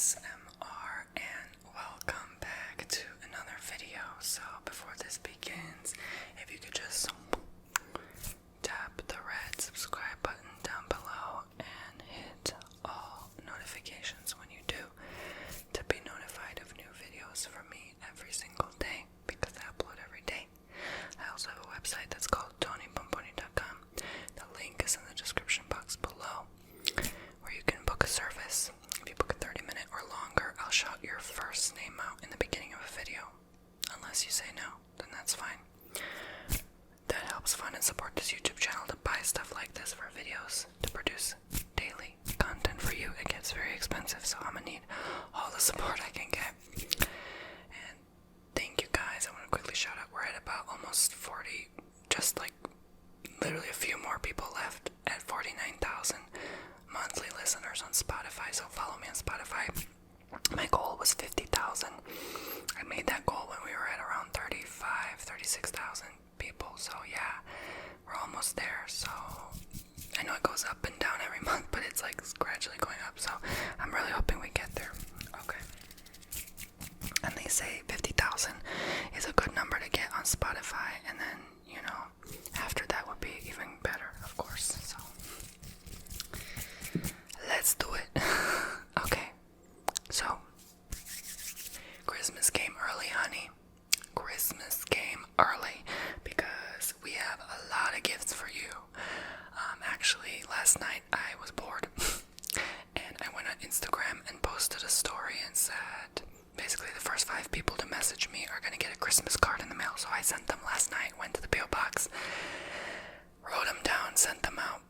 ASMR and welcome back to another video. So before this begins, if you could just tap the red subscribe button down below and hit all notifications when you do to be notified of new videos from me every single day because I upload every day. I also have a website that's called Bomboni.com. The link is in the description box below where you can book a service. If you book a 30-minute or longer, I'll shout your first name out in the beginning of a video. Unless you say no, then that's fine. That helps fund and support this YouTube channel to buy stuff like this for videos, to produce daily content for you. It gets very expensive, so I'm gonna need all the support I can get. And thank you guys. I want to quickly shout out, we're at about almost 40, just like literally a few more people left at 49,000 monthly listeners on Spotify, so follow me on Spotify. My goal was 50,000. I made that goal when we were at around 36,000 people, so yeah, we're almost there. So I know it goes up and down every month, but it's like gradually going up, so I'm really hoping we get there. Okay. And they say 50,000 is a good number to get on Spotify, and then, you know, after that would be even better, of course. So let's do it. Okay. So Christmas came early, honey. Christmas came early because we have a lot of gifts for you. Actually, last night I was bored and I went on Instagram and posted a story and said basically the first 5 people to message me are going to get a Christmas card in the mail. So I sent them last night, went to the PO box, wrote them down, sent them out.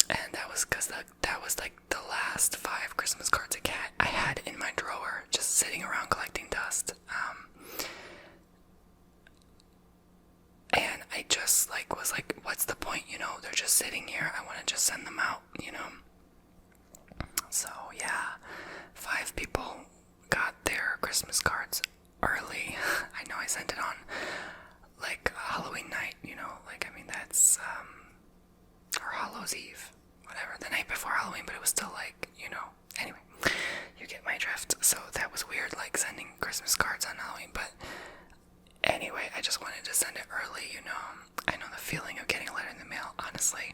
And that was because that was like the last 5 Christmas cards I had in my drawer, just sitting around collecting dust. And I just was like, what's the point? You know, they're just sitting here. I want to just send them out, you know. So yeah, 5 people got their Christmas cards early. I know I sent it on like Halloween night, you know, that's or Hallows Eve, whatever, the night before Halloween, but it was still like, you know, anyway, you get my drift. So that was weird, like sending Christmas cards on Halloween, but anyway, I just wanted to send it early, you know. I know the feeling of getting a letter in the mail, honestly,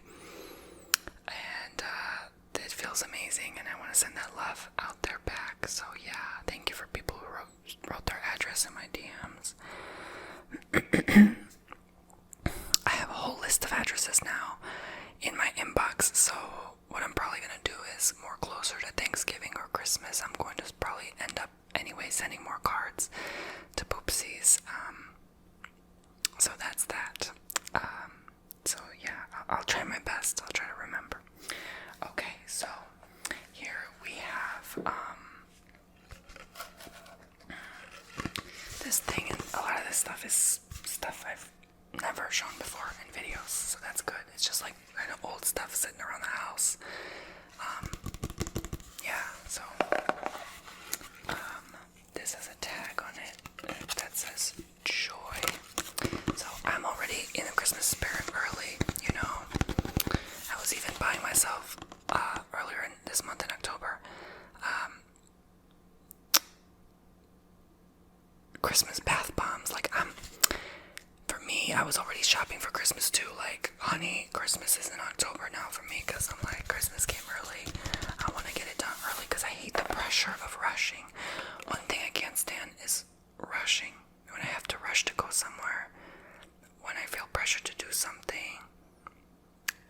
and it feels amazing, and I want to send that love out there back. So yeah, thank you for people who wrote their address in my DMs. I have a whole list of addresses now in my inbox, so what I'm probably going to do is more closer to Thanksgiving or Christmas, I'm going to probably end up anyway sending more cards to Poopsies. So that's that. So yeah, I'll try my best. I'll try to remember. Okay, so here we have this thing, and a lot of this stuff is stuff I've never shown before in videos, so that's good. It's just like kind of old stuff sitting around the house. Yeah, so this has a tag on it that says joy. So I'm already in the Christmas spirit early, you know. I was even buying myself earlier in this month in October Christmas bath bombs. For me, I was already shopping for Christmas too. Like, honey, Christmas is in October now for me, because I'm like, Christmas came early. I want to get it done early because I hate the pressure of rushing. One thing I can't stand is rushing. When I have to rush to go somewhere, when I feel pressure to do something,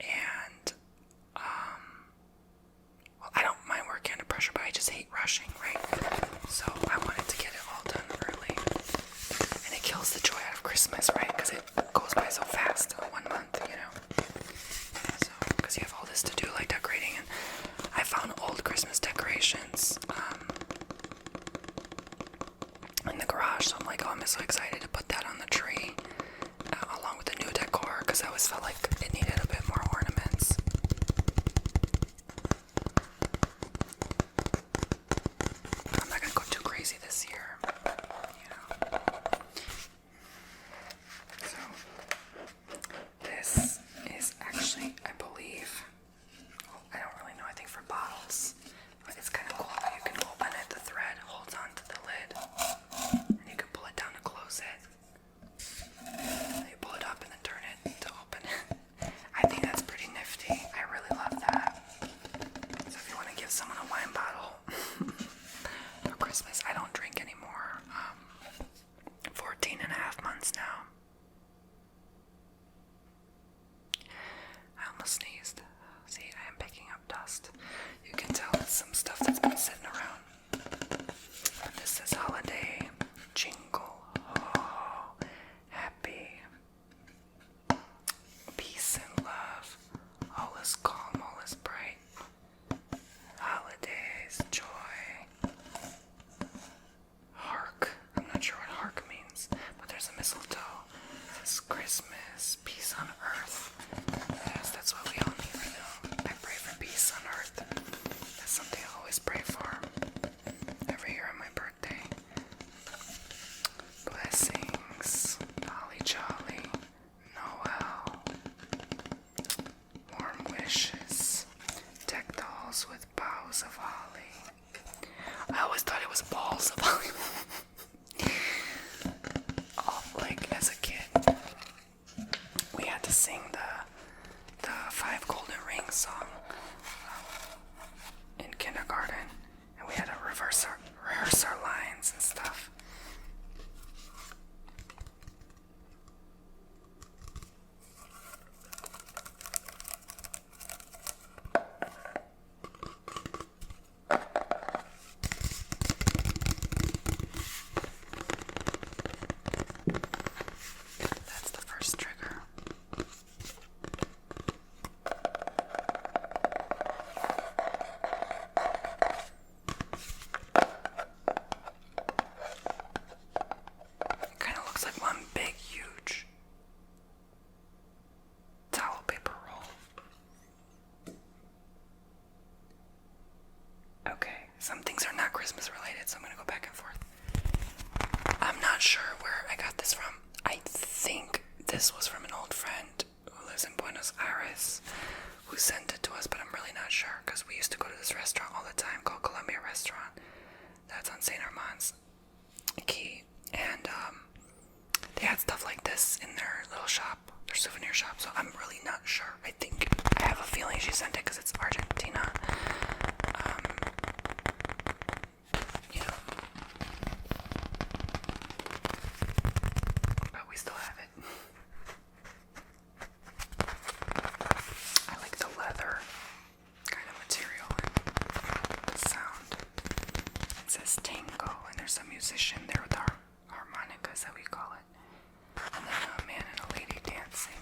and well, I don't mind working under pressure, but I just hate rushing, right? So I wanted to get it all done early, and it kills the joy out of Christmas, right? Because it goes by so fast, 1 month, you know. So because you have all this to do, like decorating, and I found old Christmas decorations in the garage, so I'm like, oh, I'm so excited to put that on the tree along with the new decor, because I always felt like it needed a bit more ornaments. I'm not gonna go too crazy this year, you know. So this is actually, I believe, I don't really know, I think for bottles, but it's kind of cool that you can open it, the thread almost sneezed. See, I am picking up dust. You can tell it's some stuff that's been sitting around. And this is holiday jingle. Oh, happy. Peace and love. All is calm, all is bright. Holidays, joy. Hark. I'm not sure what hark means, but there's a mistletoe. It's Christmas, peace on earth. Yes, that's what we all need right now. I pray for peace on earth. That's something I always pray for. Every year on my birthday. Blessings, holly jolly, Noel, warm wishes, deck dolls with boughs of holly. I always thought it was balls of holly. Like as a kid, we had to sing the 5 Golden Rings song in kindergarten, and we had to rehearse our lines and stuff. That's the first trigger. It kind of looks like one big, huge towel paper roll. Okay, some things are not Christmas related, so I'm gonna go back and forth. I'm not sure where I got this from. I think this was from an old friend who lives in Buenos Aires who sent it to us, but I'm really not sure because we used to go to this restaurant all the time called Columbia Restaurant. That's on St. Armand's Key. And they had stuff like this in their little shop, their souvenir shop, so I'm really not sure. I have a feeling she sent it because it's Argentina. You know. But we still have it. I like the leather kind of material and the sound. It says Tango, and there's a musician there with harmonicas that we call it. And then a man and a lady dancing.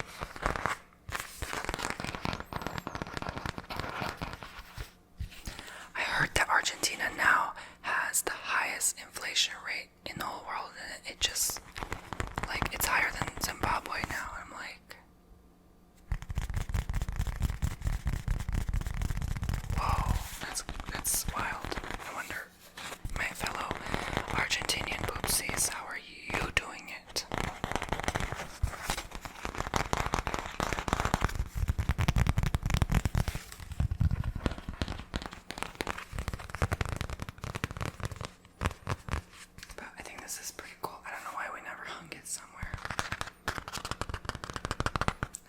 I heard that Argentina now has the highest inflation rate in the whole world, and it just, like, it's higher than Zimbabwe now. I'm like, whoa, that's wild. I wonder, my fellow Argentinian poopsies, how are you doing it? But I think this is pretty cool. I don't know why we never hung it somewhere.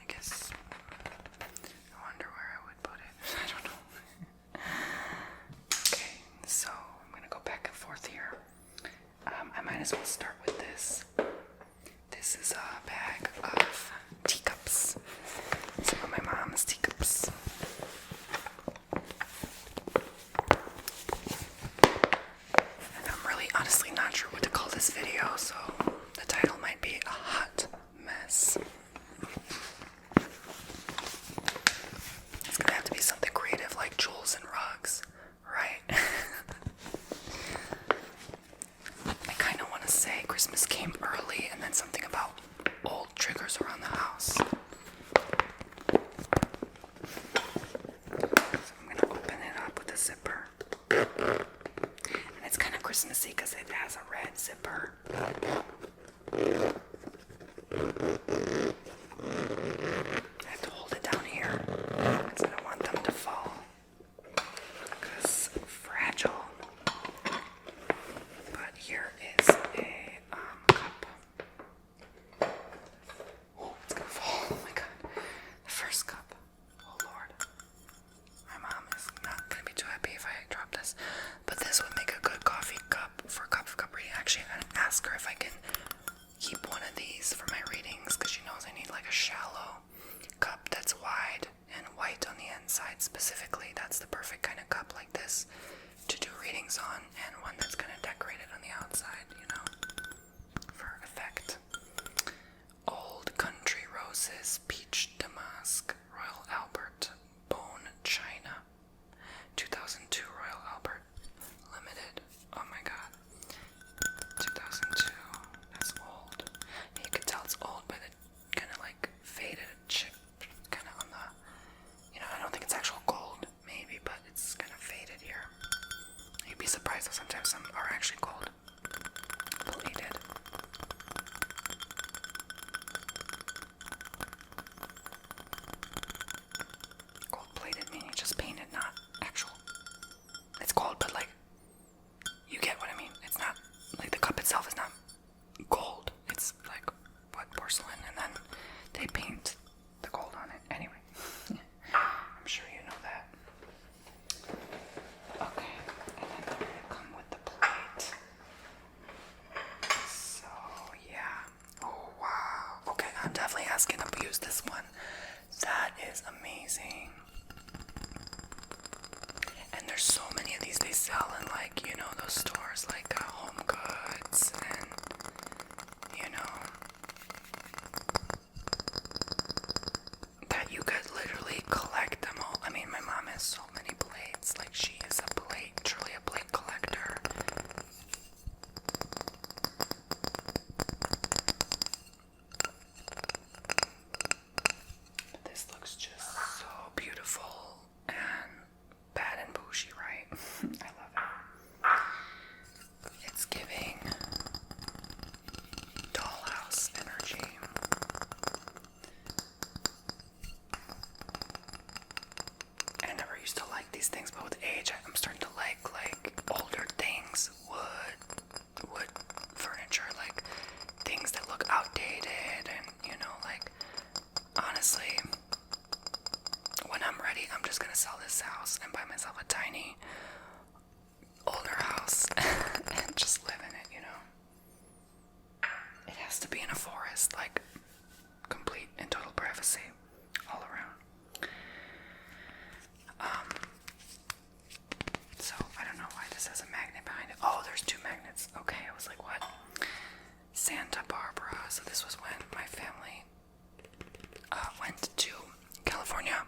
I guess, I wonder where I would put it. I don't know. Okay, so I'm gonna go back and forth here. I might as well start with this. This is a bag of teacups. Some of my mom's teacups. And I'm really honestly not sure what to call this video, so the title might be a hot mess. It's gonna have to be something creative like jewels and rugs, right? I kind of want to say Christmas came early and then something about old triggers around the house. So I'm going to open it up with a zipper. And it's kind of Christmassy because it has a red zipper. I have to hold it down here because I don't want them to fall. Because fragile. But here is a cup. Oh, it's gonna fall. Oh my god. The first cup. Oh lord. My mom is not gonna be too happy if I drop this. But this would make a good coffee cup for a cup of cup reading. Actually, I'm gonna ask her if I can outside specifically. That's the perfect kind of cup like this to do readings on, and one that's kind of decorated on the outside, you know, for effect. Old Country Roses, Peach Damask, Royal Albert, Bone China, 2002 Royal Albert, limited. Oh my god, 2002. That's old. And you can tell it's old by the kind of like faded chip, kind of on the, you know, I don't think it's actual gold, maybe, but it's kind of faded here. You'd be surprised that sometimes some are actually gold plated. Gold plated meaning just painted, not actual. It's gold, but like, you get what I mean. It's not like the cup itself is not gold. It's like what, porcelain, and then they paint the gold on it. Anyway, I'm sure you know that. Okay, and then they're gonna come with the plate. So yeah. Oh wow. Okay, I'm definitely asking to use this one. That is amazing. And there's so many of these they sell in, like, you know, those stores like Home Goods, and you know, that you could literally collect them all. I mean, my mom has so many plates. Like, she is truly a plate collector. But this looks just so beautiful and bad and bougie, right? I love it. It's giving dollhouse energy. I never used to like these things, but with age, I'm starting to like older things, wood furniture, like things that look outdated, and you know, like, honestly, when I'm ready, I'm just gonna sell this house and buy myself a tiny older house and just live in it, you know. It has to be in a forest, like complete and total privacy all around. So I don't know why this has a magnet behind it. Oh, there's two magnets. Okay, I was like, what? Santa Barbara. So this was when my family went to California.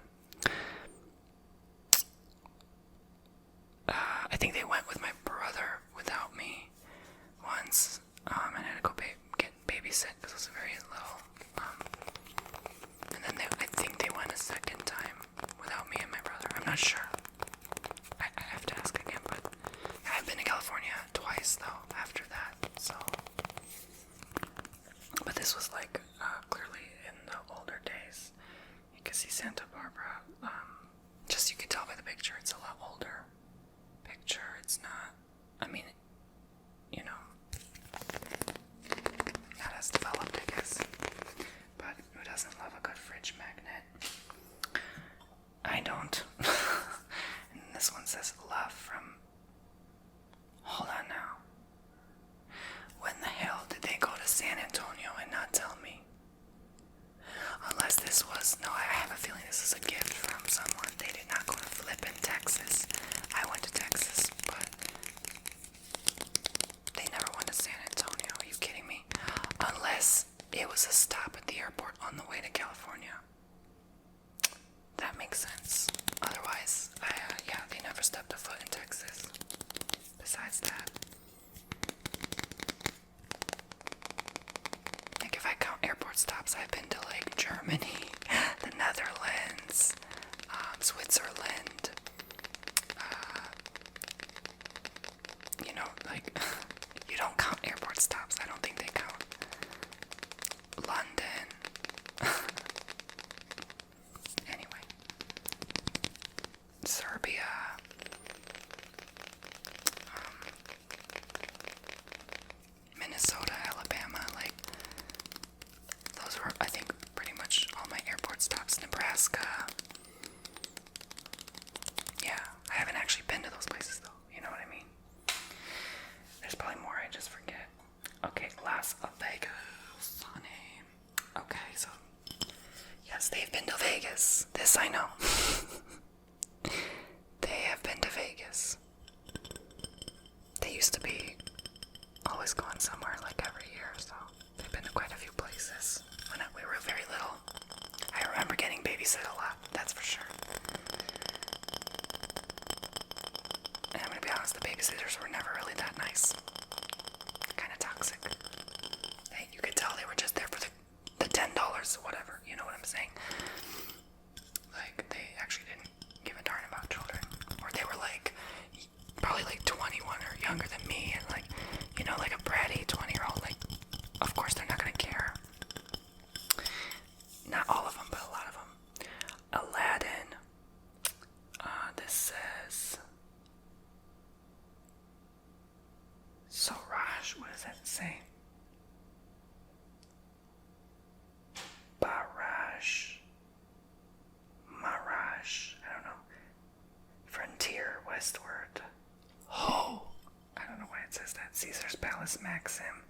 I think they went with my brother without me once, and I had to go get babysit because I was very little. And then I think they went a second time without me and my brother. I'm not sure. I have to ask again, but I've been to California twice though after that. So, but this was like clearly in the older days. You can see Santa Barbara. Just you can tell by the picture, it's a lot older picture. It's not, I mean, you know, not as developed, I guess. But who doesn't love a good fridge magnet? I don't. And this one says love from, hold on now. When the hell did they go to San Antonio and not tell me? Unless this was, no, I have a feeling this is a gift from someone. They did not go to Flippin', Texas. I went to Texas, but they never went to San Antonio. Are you kidding me? Unless it was a stop at the airport on the way to California. That makes sense. Otherwise, yeah, they never stepped a foot in Texas. Besides that, like, if I count airport stops, I've been to like Germany, the Netherlands, Switzerland, you know, like, you don't count airport stops. I don't think they count. London. Anyway. Serbia. Minnesota, Alabama, like, those were, I think, pretty much all my airport stops. Nebraska. Yeah, I haven't actually been to those places, though. You know what I mean? There's probably more I just forget. Okay, Las Vegas, honey. Okay, so, yes, they've been to Vegas. This I know. babysit a lot, that's for sure. And I'm gonna be honest, the babysitters were never really that nice. Kind of toxic. Hey, you could tell they were just there for the $10, whatever, you know what I'm saying? Like, they actually didn't give a darn about children. Or they were like, probably like 21 or younger than me, and like, you know, like a bratty 20-year-old, like, of course they're not gonna care. Not all of them, but a lot of them. Aladdin. This says Soraj. What does that say? Barrage. Mirage. I don't know. Frontier. Westward. Oh! I don't know why it says that. Caesar's Palace. Maxim.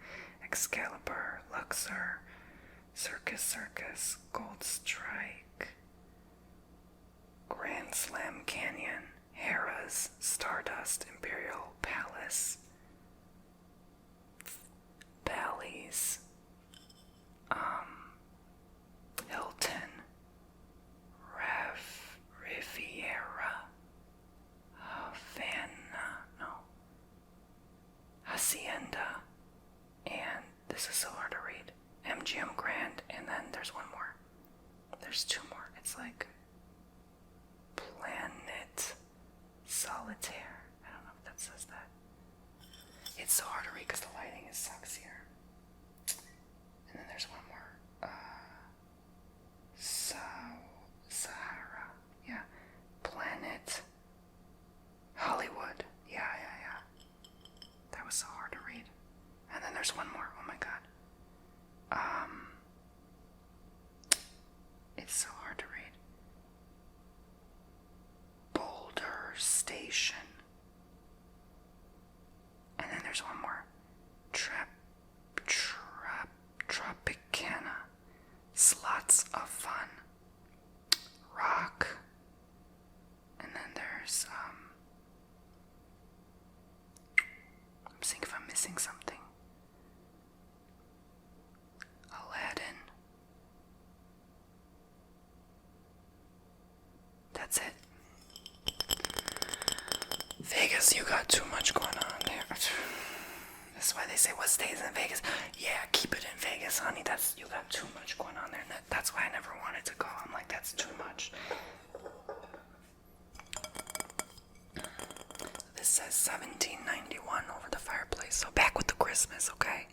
Excalibur. Luxor. Circus. Gold Strike. Grand Slam Canyon. Harrah's. Stardust. Imperial Palace. Bally's. Hilton. Riviera. Havana. No. Hacienda. And this is so hard to read. MGM Grand. And then there's one more. There's two more. It's like Planet Solitaire. I don't know if that says that. It's so hard to read because the lighting sucks here. And then there's one more. Sahara. Yeah. Planet Hollywood. Yeah. That was so hard to read. And then there's one more. Oh my god. It's so hard to read. Boulder Station. And then there's one more. Tropicana. Slots of Fun. Rock. And then there's, I'm seeing if I'm missing something. Aladdin. That's it. Vegas, you got too much going on there. That's why they say what stays in Vegas. Yeah, keep it in Vegas, honey. You got too much going on there. And that's why I never wanted to go. I'm like, that's too much. This says 1791 over the fireplace. So back with the Christmas, okay?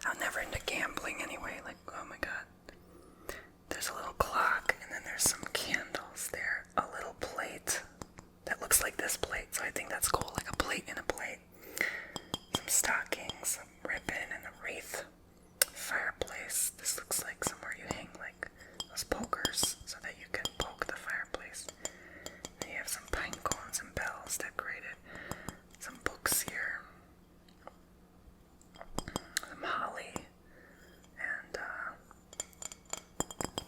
I'm never into gambling anyway. Like, oh my god. There's a little clock, and then there's some candles there. A little plate that looks like this plate, so I think that's cool. Like a plate in a plate. Some stockings, some ribbon, and a wreath. Fireplace. This looks like somewhere you hang like those pokers so that you can poke the fireplace. And you have some pine cones and bells decorated. Some books here. Some holly. And,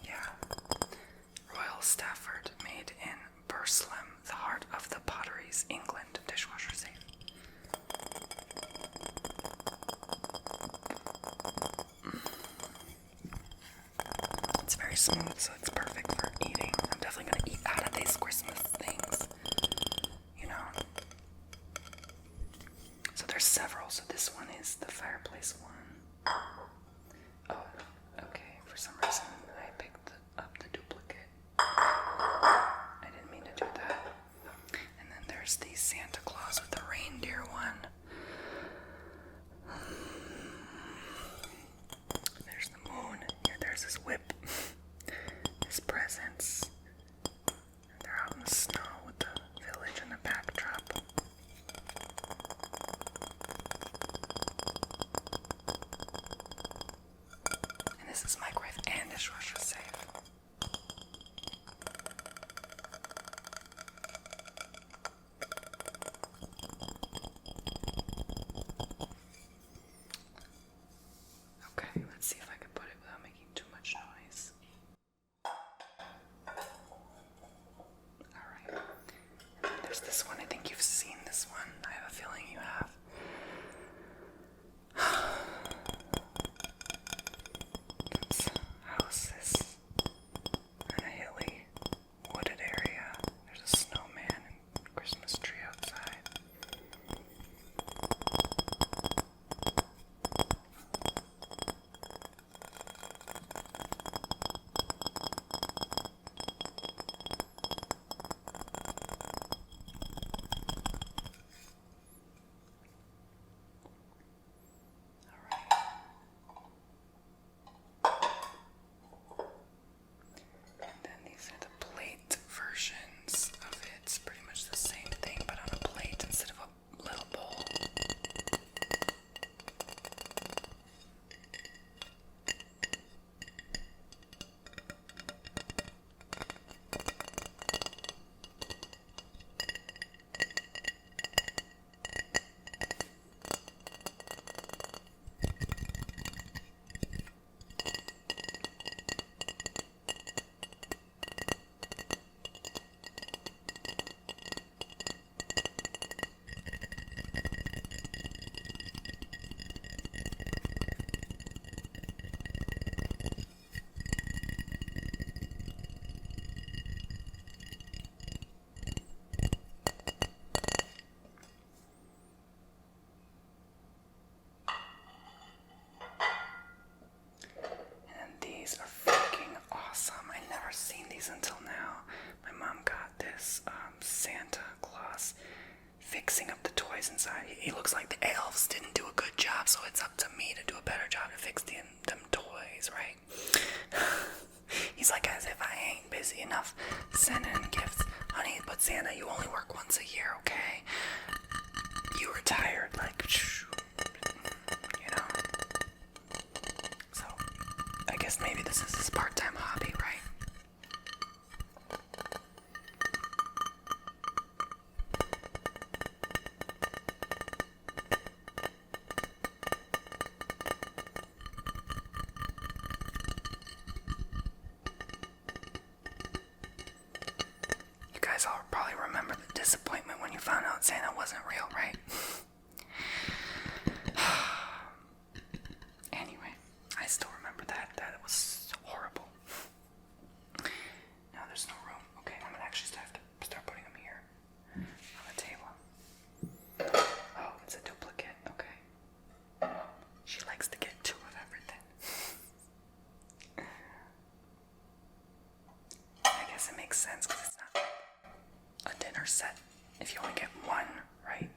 yeah. Royal Stafford made in Burslem, the heart of the Potteries, England. Dishwasher safe. It's very smooth, so it's perfect for eating. I'm definitely gonna eat out of these Christmas things. You know? So there's several. So this one is the fireplace one. Oh, okay. For some reason, I picked up the duplicate. I didn't mean to do that. And then there's the Santa Claus with the reindeer one. There's the moon. Here, there's his whip. His presents. And they're out in the snow with the village in the backdrop. And this is microwave and dishwasher safe. Okay, let's see if I can put it without making too much noise. Alright. There's this one. I think you've seen this one. I have a feeling you have. It's houses on a hill this Santa Claus fixing up the toys inside. He looks like the elves didn't do a good job, so it's up to me to do a better job to fix them toys, right? He's like, as if I ain't busy enough sending gifts. Honey, but Santa, you only work once a year, okay? You retired, like, you know? So, I guess maybe this is his part-time hobby, right? You guys all probably remember the disappointment when you found out Santa wasn't real, right? Anyway, I still remember that. That was so horrible. Now there's no room. Okay, I'm gonna actually have to start putting them here on the table. Oh, it's a duplicate. Okay. She likes to get two of everything. I guess it makes sense because it's not a dinner set if you only get one, right?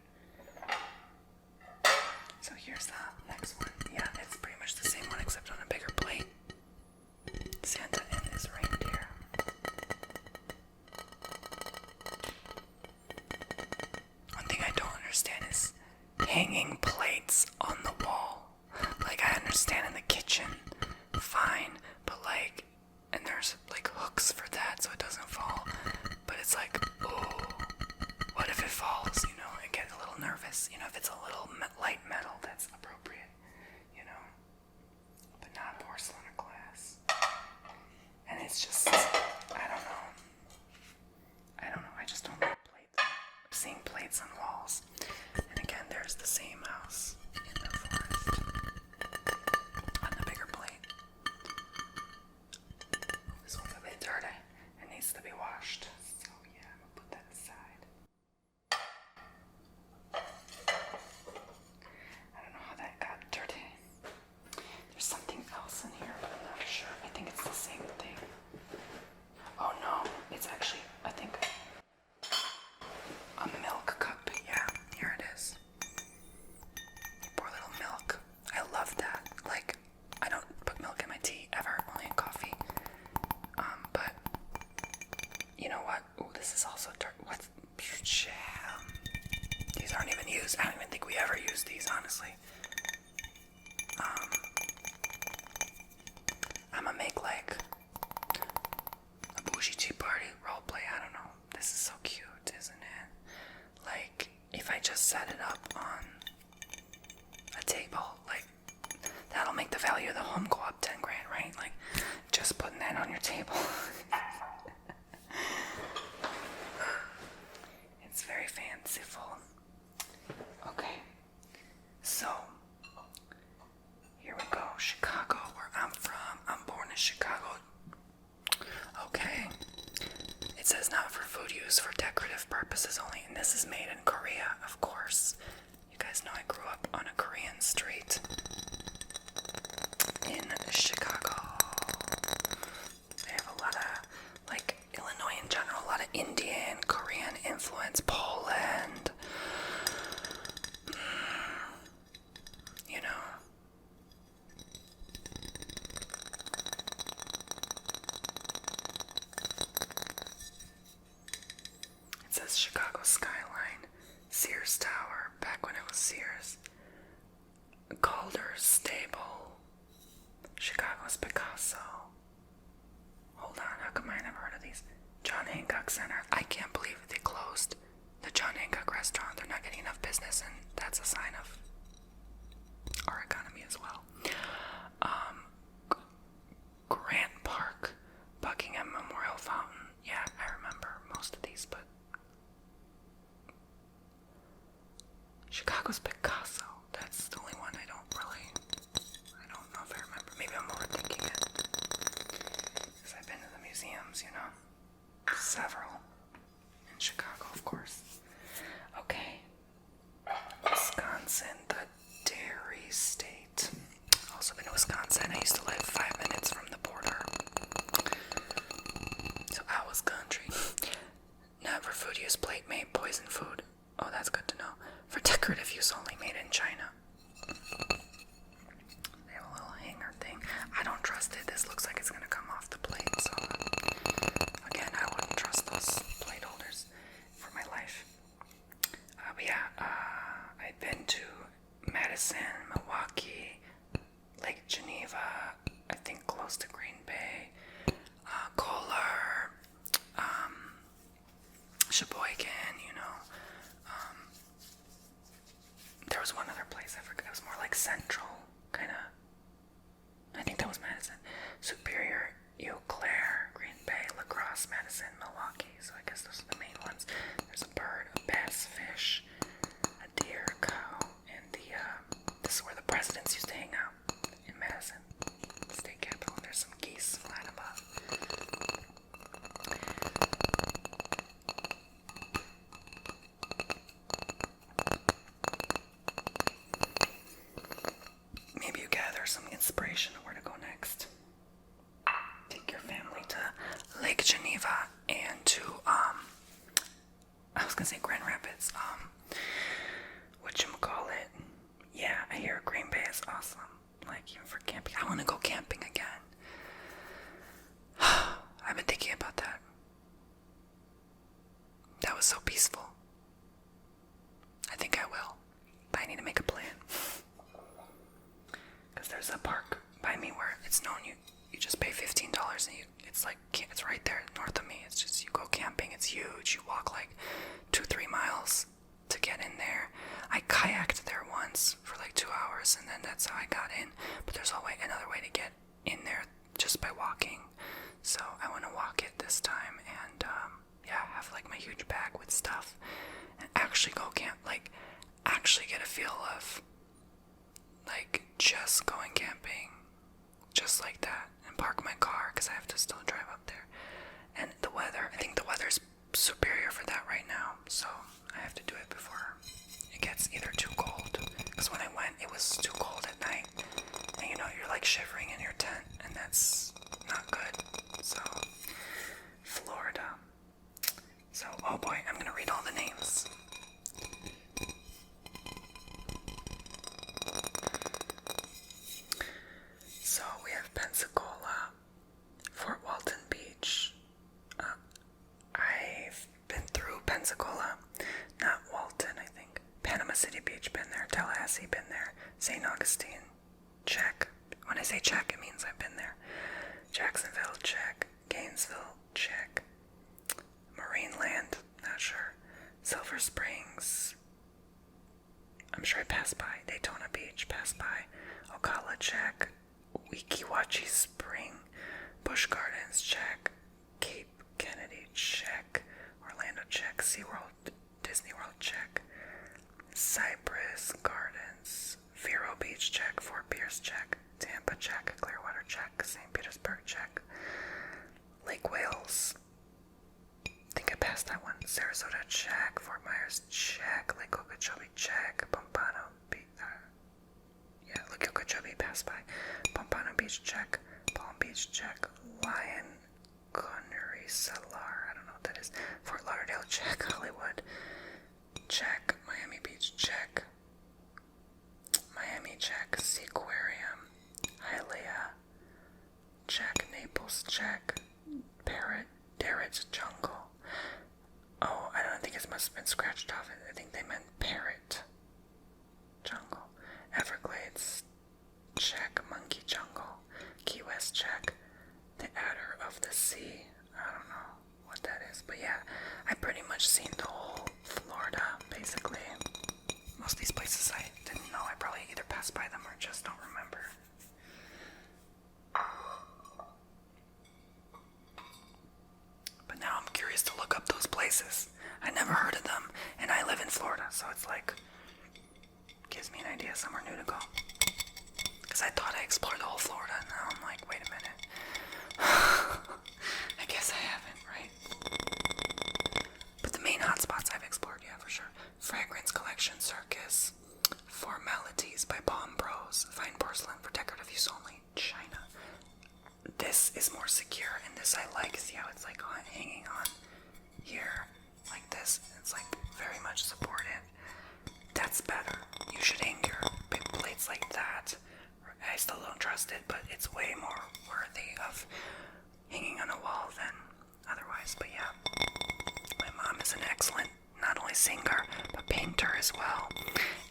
So here's the next one. Yeah, it's pretty much the same one except on a bigger plate. Santa and his reindeer. One thing I don't understand is hanging plates on the wall. Like, I understand in the kitchen, fine, but like, and there's like hooks for that so it doesn't fall. But it's like, oh, what if it falls? You know, I get a little nervous. You know, if it's a little light metal, that's appropriate. You know, but not porcelain or glass. And it's just, I don't know. I just don't like plates. Seeing plates on walls. And again, there's the same house in the forest on the bigger plate. This one's a bit dirty. It needs to be washed. So yeah, I'm gonna put that aside. I don't know how that got dirty. There's something else in here, but I'm not sure. I think it's the same thing. Oh no, it's actually, I think, a milk cup. Yeah, here it is. Pour a little milk. I love that. Like, I don't put milk in my tea ever, only in coffee. But you know what? Ooh, this is also dirt. What? These aren't even used. I don't even think we ever use these, honestly. I'm gonna make like a bougie tea party roleplay. I don't know. This is so cute, isn't it? Like, if I just set it up on a table, like, that'll make the value of the home go up 10 grand, right? Like, just putting that on your table. It's very fanciful. Okay, so here we go. Chicago, where I'm from. I'm born in Chicago. Okay. It says not for food use, for decorative purposes only, and this is made in Korea, of course. You guys know I grew up on a Korean street in Chicago. They have a lot of, like, Illinois in general, a lot of Indian, Korean influence, Poland. You know. It says Chicago skyline, Sears Tower, back when it was Sears. Calder's Stable, Chicago's Picasso. Hold on, how come I never heard of these? John Hancock Center. I can't believe they closed the John Hancock restaurant. They're not getting enough business, and that's a sign of our economy as well. Grant Park, Buckingham Memorial Fountain. Yeah, I remember most of these, but Chicago's Picasso. That's the only one I don't know if I remember. Maybe I'm overthinking it. Because I've been to the museums, you know. Several. In Chicago, of course. Okay. Wisconsin, the dairy state. Also been to Wisconsin. I used to live 5 minutes from the border. So I was country. Now food use plate made poison food. Oh, that's good to know. For decorative use only, made in China. They have a little hanger thing. I don't trust it. This looks like it's gonna come off the plate, so again, I wouldn't trust those plate holders for my life. But yeah, I've been to Madison, Milwaukee, Lake Geneva, I think close to Green Bay, Kohler, Sheboygan, you know. There was one other place, I forgot. It was more like central, kind of. I think that was Madison. Superior, Eau Claire, Green Bay, La Crosse, Madison, Milwaukee. So I guess those are the main ones. There's a bird, a bass fish, a deer, a cow, and this is where the presidents used to hang out, in Madison, state capital. And there's some geese flying above. Maybe you gather some inspiration on where to go next. Take your family to Lake Geneva and to, I was gonna say Grand Rapids, whatchamacallit. Yeah, I hear Green Bay is awesome. Like, even for camping. I wanna go camping again. I've been thinking about that. That was so peaceful. I think I will. But I need to make a plan. Because there's a park by me where it's known you just pay $15 and it's like, it's right there north of me. It's just, you go camping, it's huge. You walk like 2-3 miles to get in there. I kayaked there once for like 2 hours and then that's how I got in. But there's another way to get in there just by walking. So I want to walk it this time and have like my huge bag with stuff and actually go camp, like actually get a feel of like just going camping just like that and park my car because I have to still drive up there. And the weather, I think the weather's superior for that right now, so I have to do it before it gets either too cold, because when I went it was too cold at night and you know you're like shivering in your tent and that's not good. So Florida. So oh boy, I'm gonna read all the names. So we have Pensacola, Fort Walton Beach. I've been through Pensacola, not Walton, I think. Panama City Beach, been there. Tallahassee, been there. St. Augustine, check. When I say check, it means I've been there. Jacksonville, check. Gainesville, check. Marineland, not sure. Silver Springs, I'm sure I passed by. Daytona Beach, passed by. Ocala, check. Wekiwachi Spring, Busch Gardens, check. Cape Kennedy, check. Orlando, check. SeaWorld, Disney World, check. Cypress Gardens, Vero Beach, check. Fort Pierce, check. Tampa, check. Clearwater, check. St. Petersburg, check. Lake Wales, I think I passed that one. Sarasota, check. Fort Myers, check. Lake Okeechobee, check. Pompano Beach, Lake Okeechobee, passed by. Pompano Beach, check. Palm Beach, check. Lion Connery Cellar, I don't know what that is. Fort Lauderdale, check. Hollywood, check. Miami Beach, check. Miami, check. Seaquarium, Hialeah, check. Naples, check. Parrot Jungle. Oh, I don't think it must have been scratched off. I think they meant Parrot Jungle. Everglades, check. Monkey Jungle. Key West, check. The Adder of the Sea. I don't know what that is, but yeah, I pretty much seen the whole Florida, basically. Most of these places I didn't know. I probably either passed by them or just don't remember. But now I'm curious to look up those places. I never heard of them, and I live in Florida, so it's like, gives me an idea somewhere new to go. Because I thought I explored the whole Florida, and now I'm like, wait a minute. I guess I haven't, right? But the main hotspots I've explored, yeah, for sure. Fragrance Collection Circus, Formalities by Palm Bros, Fine Porcelain for Decorative Use Only, China. This is more secure, and this I like. See how it's like hanging on here, like much supported. That's better. You should hang your big plates like that. I still don't trust it, but it's way more worthy of hanging on a wall than otherwise. But yeah, my mom is an excellent, not only singer, but painter as well.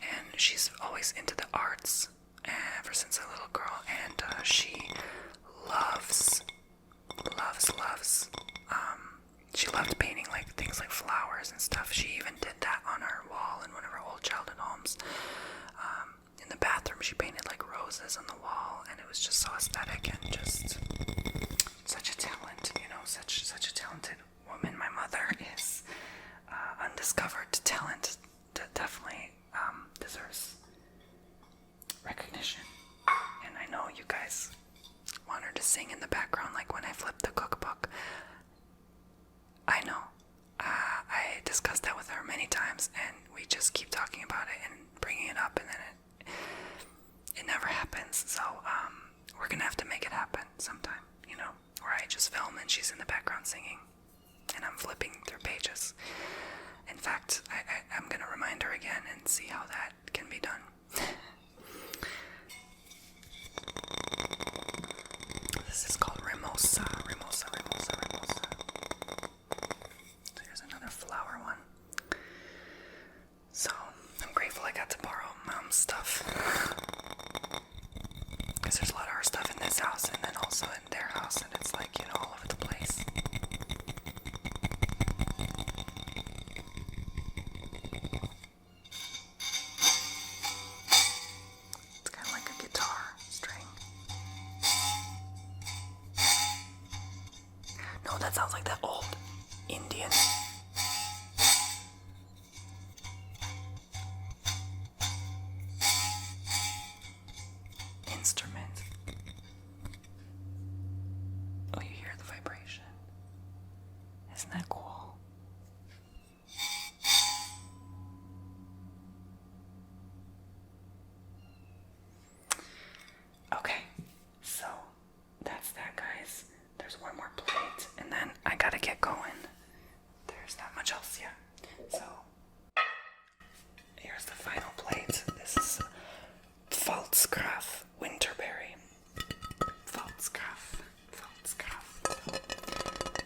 And she's always into the arts ever since a little girl. And she loves. She loved painting like things like flowers and stuff. She even did that on her wall in one of her old childhood homes. In the bathroom, she painted like roses on the wall, and it was just so aesthetic and just such a talent, such a talented woman. My mother is undiscovered talent that definitely deserves recognition. And I know you guys want her to sing in the background, like when I flip the cookbook. I know. I discussed that with her many times, and we just keep talking about it and bringing it up, and then it never happens. So we're gonna have to make it happen sometime, where I just film and she's in the background singing, and I'm flipping through pages. In fact, I'm gonna remind her again and see how that can be done. This is called Rimosa. So here's another flower one. So I'm grateful I got to borrow Mom's stuff, because there's a lot of her stuff in this house and then also in their house, and it's like, all over the place. It's kind of like a guitar string. No, that sounds like that old Indian instrument. Oh, you hear the vibration? Isn't that cool? Okay, so that's that, guys. There's one more plate, and then I gotta get going. There's not much else yet. So here's the final plate. This is Falsgraf Winterberry. Falsgraf.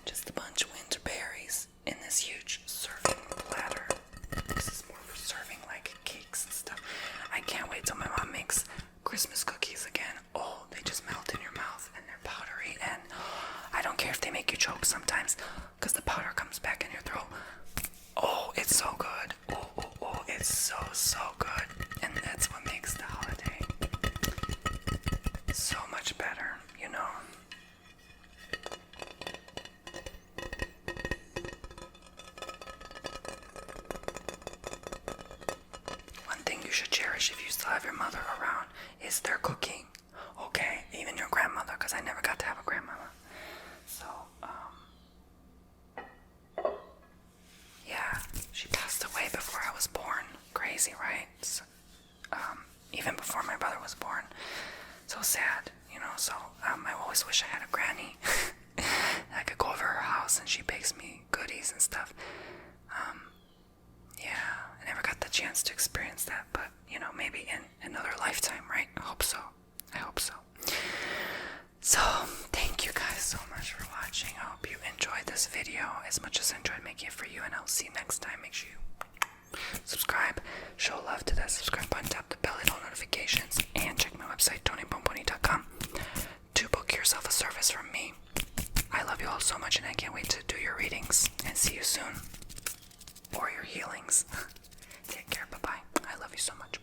Just a bunch of winter berries in this huge serving platter. This is more for serving like cakes and stuff. I can't wait till my mom makes Christmas cookies again. Oh, they just melt in your mouth, and they're powdery, and I don't care if they make you choke sometimes, because the powder comes back in your throat. Oh, it's so good. Oh, it's so good. And that's what makes the holiday so much better, One thing you should cherish if you still have your mother around is their cooking. Okay, even your grandmother, because I never got to have a grandmama. So, yeah, she passed away before I was born. Crazy, right? So, even before my brother was born. So sad, so I always wish I had a granny. I could go over her house and she bakes me goodies and stuff. Yeah, I never got the chance to experience that, but, maybe in another lifetime, right? I hope so. So, thank you guys so much for watching. I hope you enjoyed this video as much as I enjoyed making it for you, and I'll see you next time. Make sure you subscribe, show love to that subscribe button, tap the bell, hit all notifications, and check my website, TonyBomboni.com, to book yourself a service from me. I love you all so much, and I can't wait to do your readings, and see you soon, or your healings. Take care, bye-bye. I love you so much.